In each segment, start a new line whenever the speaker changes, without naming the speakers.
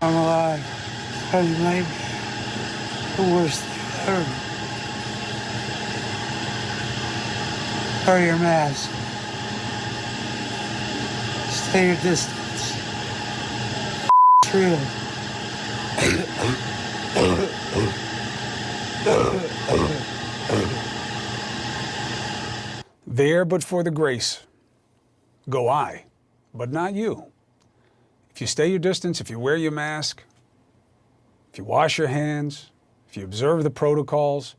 I'm alive. Probably might be the worst thing ever. Wear your mask. Stay your distance. It's real.
There but for the grace, go I, but not you. If you stay your distance, if you wear your mask, if you wash your hands, if you observe the protocols,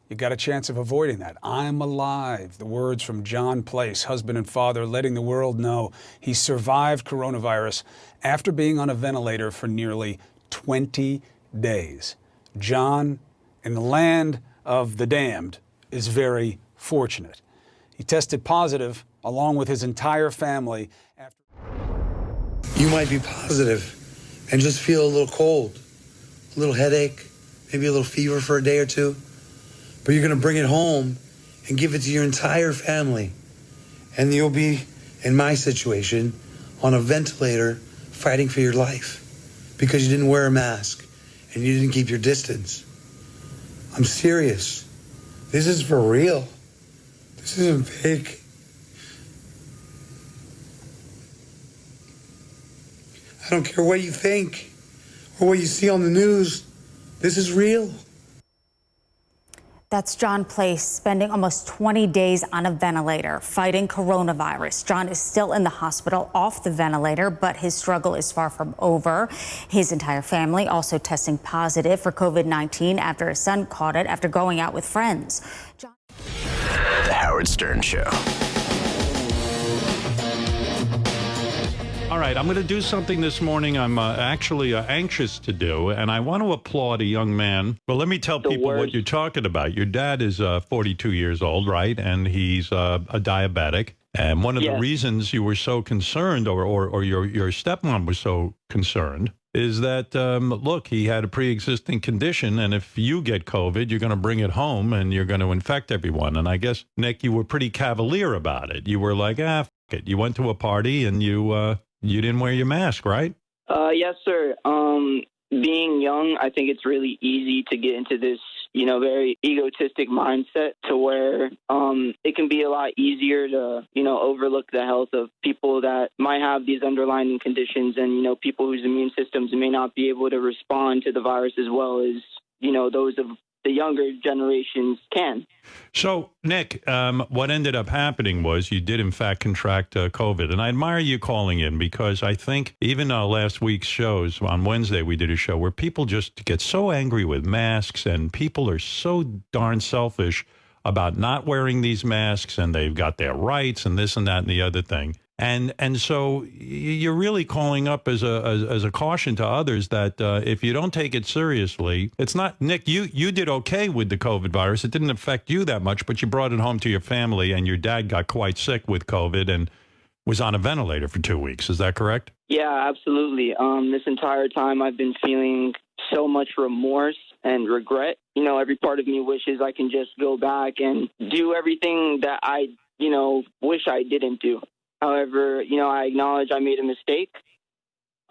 you got a chance of avoiding that. I'm alive. The words from John Place, husband and father, letting the world know he survived coronavirus after being on a ventilator for nearly 20 days. John, in the land of the damned, is very fortunate. He tested positive along with his entire family.
You might be positive and just feel a little cold, a little headache, maybe a little fever for a day or two. But you're going to bring it home and give it to your entire family. And you'll be, in my situation, on a ventilator fighting for your life because you didn't wear a mask and you didn't keep your distance. I'm serious. This is for real. This isn't fake. I don't care what you think or what you see on the news. This is real.
That's John Place spending almost 20 days on a ventilator fighting coronavirus. John is still in the hospital off the ventilator, but his struggle is far from over. His entire family also testing positive for COVID-19 after his son caught it after going out with friends.
The Howard Stern Show.
All right, I'm going to do something this morning I'm actually anxious to do, and I want to applaud a young man. Well, let me tell people what you're talking about. Your dad is 42 years old, right? And he's a diabetic. And one of the reasons you were so concerned, or your stepmom was so concerned, is that, look, he had a pre-existing condition, and if you get COVID, you're going to bring it home, and you're going to infect everyone. And I guess, Nick, you were pretty cavalier about it. You were like, f it. You went to a party, and you didn't wear your mask, right?
Yes, sir. Being young, I think it's really easy to get into this, very egotistic mindset to where it can be a lot easier to, overlook the health of people that might have these underlying conditions and, people whose immune systems may not be able to respond to the virus as well as, those of the younger generations can.
So, Nick, what ended up happening was you did, in fact, contract COVID. And I admire you calling in because I think even last week's shows, on Wednesday, we did a show where people just get so angry with masks and people are so darn selfish about not wearing these masks and they've got their rights and this and that and the other thing. And so you're really calling up as a caution to others that if you don't take it seriously, it's not, Nick, you did okay with the COVID virus. It didn't affect you that much, but you brought it home to your family and your dad got quite sick with COVID and was on a ventilator for 2 weeks. Is that correct?
Yeah, absolutely. This entire time I've been feeling so much remorse and regret. Every part of me wishes I can just go back and do everything that I, wish I didn't do. However, I acknowledge I made a mistake.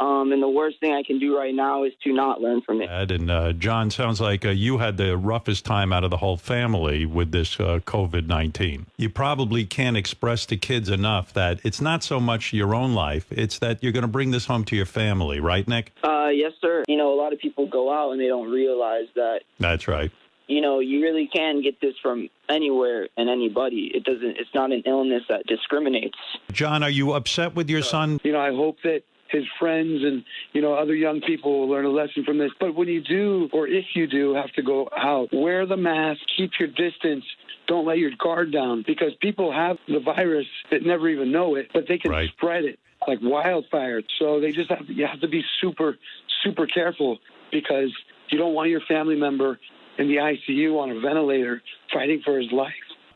And the worst thing I can do right now is to not learn from it.
And John, sounds like you had the roughest time out of the whole family with this COVID-19. You probably can't express to kids enough that it's not so much your own life, it's that you're going to bring this home to your family, right, Nick?
Yes, sir. A lot of people go out and they don't realize that.
That's right.
You really can get this from anywhere and anybody. It's not an illness that discriminates.
John, are you upset with your son?
I hope that his friends and, other young people will learn a lesson from this. But when you do, or if you do have to go out, wear the mask, keep your distance. Don't let your guard down because people have the virus that never even know it, but they can spread it like wildfire. So you have to be super, super careful because you don't want your family member in the ICU on a ventilator fighting for his life.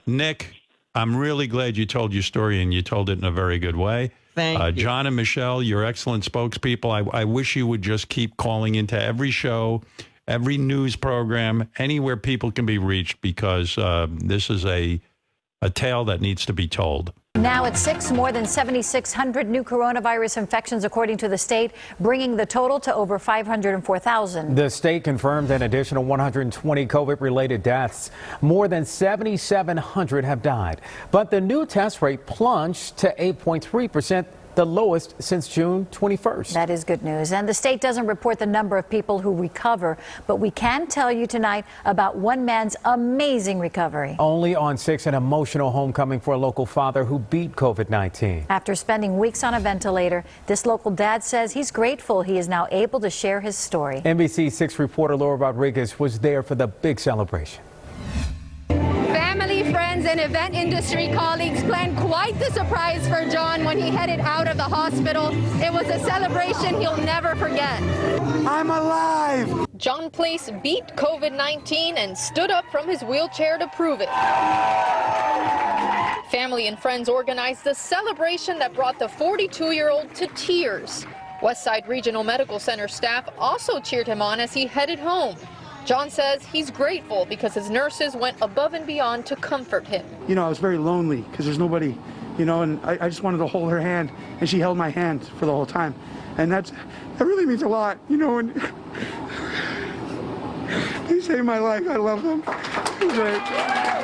Nick, I'm really glad you told your story and you told it in a very good way.
Thank you.
John and Michelle, you're excellent spokespeople. I wish you would just keep calling into every show, every news program, anywhere people can be reached because this is a a tale that needs to be told.
Now at 6, more than 7,600 new coronavirus infections, according to the state, bringing the total to over 504,000.
The state confirmed an additional 120 COVID-related deaths. More than 7,700 have died. But the new test rate plunged to 8.3%. The lowest since June 21st.
That is good news. And the state doesn't report the number of people who recover, but we can tell you tonight about one man's amazing recovery.
Only on 6, an emotional homecoming for a local father who beat COVID-19.
After spending weeks on a ventilator, this local dad says he's grateful he is now able to share his story.
NBC 6 reporter Laura Rodriguez was there for the big celebration.
Family, friends, and event industry colleagues planned quite the surprise for John when he headed out of the hospital. It was a celebration he'll never forget.
I'm alive!
John Place beat COVID-19 and stood up from his wheelchair to prove it. Family and friends organized the celebration that brought the 42-year-old to tears. Westside Regional Medical Center staff also cheered him on as he headed home. John says he's grateful because his nurses went above and beyond to comfort him.
You know, I was very lonely because there's nobody, you know, and I just wanted to hold her hand, and she held my hand for the whole time. And that really means a lot, you know, and they saved my life. I love them.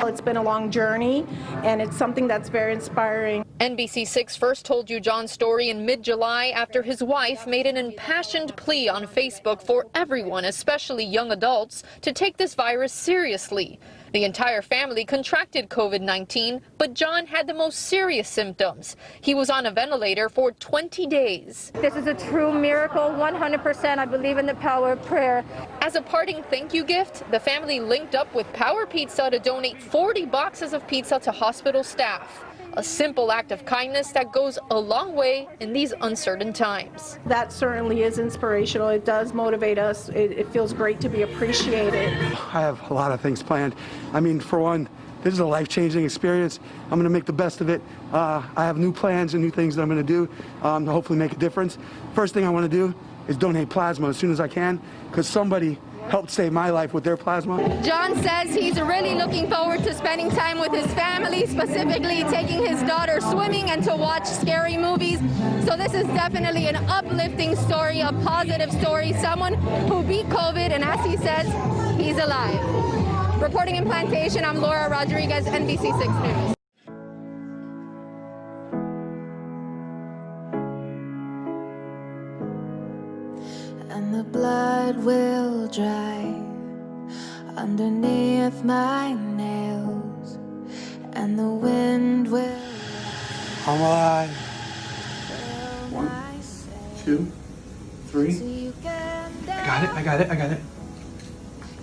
It's been a long journey, and it's something that's very inspiring.
NBC6 first told you John's story in mid-July after his wife made an impassioned plea on Facebook for everyone, especially young adults, to take this virus seriously. The entire family contracted COVID-19, but John had the most serious symptoms. He was on a ventilator for 20 days.
This is a true miracle, 100%. I believe in the power of prayer.
As a parting thank you gift, the family linked up with Power Pizza to donate 40 boxes of pizza to hospital staff. A simple act of kindness that goes a long way in these uncertain times.
That certainly is inspirational. It does motivate us. It feels great to be appreciated.
I have a lot of things planned. I mean, for one, this is a life-changing experience. I'm going to make the best of it. I have new plans and new things that I'm going to do to hopefully make a difference. First thing I want to do is donate plasma as soon as I can, because somebody helped save my life with their plasma.
John says he's really looking forward to spending time with his family, specifically taking his daughter swimming and to watch scary movies. So this is definitely an uplifting story, a positive story, someone who beat COVID, and as he says, he's alive. Reporting in Plantation, I'm Laura Rodriguez, NBC6 News.
And the blood will dry underneath my nails, and the wind will.
I'm alive. 1, 2, 3. I got it.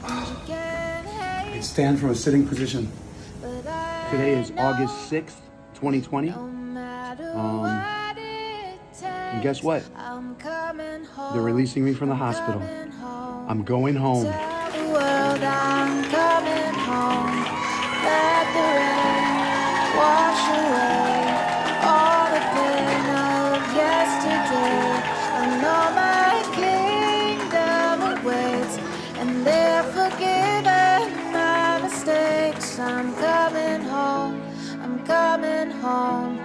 I stand from a sitting position. Today is August 6th, 2020. And guess what? They're releasing me from the hospital. I'm going home.
Tell the world I'm coming home. Let the rain wash away all the pain of yesterday. I know my kingdom awaits, and they're forgiven my mistakes. I'm coming home. I'm coming home.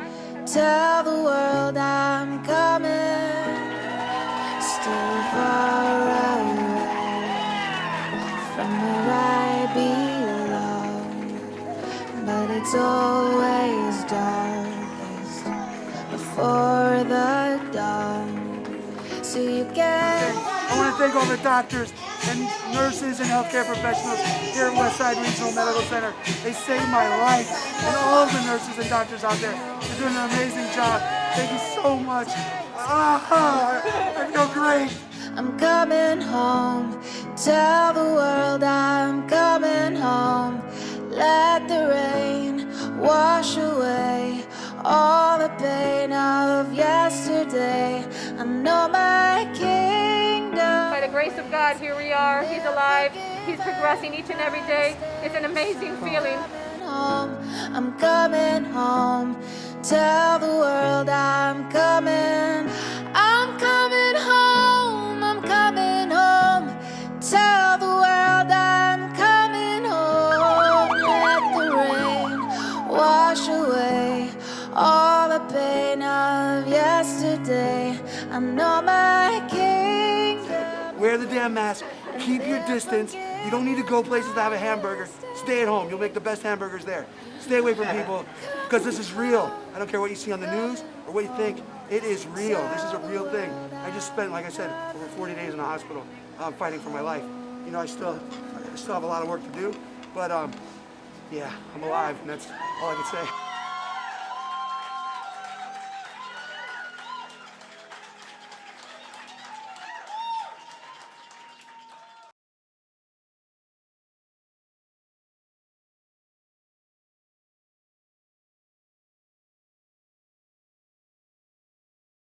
Tell the world I'm coming. Still far away from where I belong, but it's always darkest before the dawn. So you get.
I want to thank all the doctors and nurses and healthcare professionals here at Westside Regional Medical Center. They saved my life, and all of the nurses and doctors out there are doing an amazing job. Thank you so much. I feel great.
I'm coming home. Tell the world I'm coming home. Let the rain wash away all the pain of yesterday. I know my kingdom.
By the grace of God, here we are. He's alive. He's progressing each and every day. It's an amazing feeling.
I'm coming home. Tell the world I'm coming. I'm coming home. I'm coming home. Tell the world I'm coming home. Let the rain wash
Wear the damn mask. Keep your distance. You don't need to go places to have a hamburger. Stay at home. You'll make the best hamburgers there. Stay away from people because this is real. I don't care what you see on the news or what you think. It is real. This is a real thing. I just spent, like I said, over 40 days in the hospital fighting for my life. You know, I still have a lot of work to do, but yeah, I'm alive, and that's all I can say.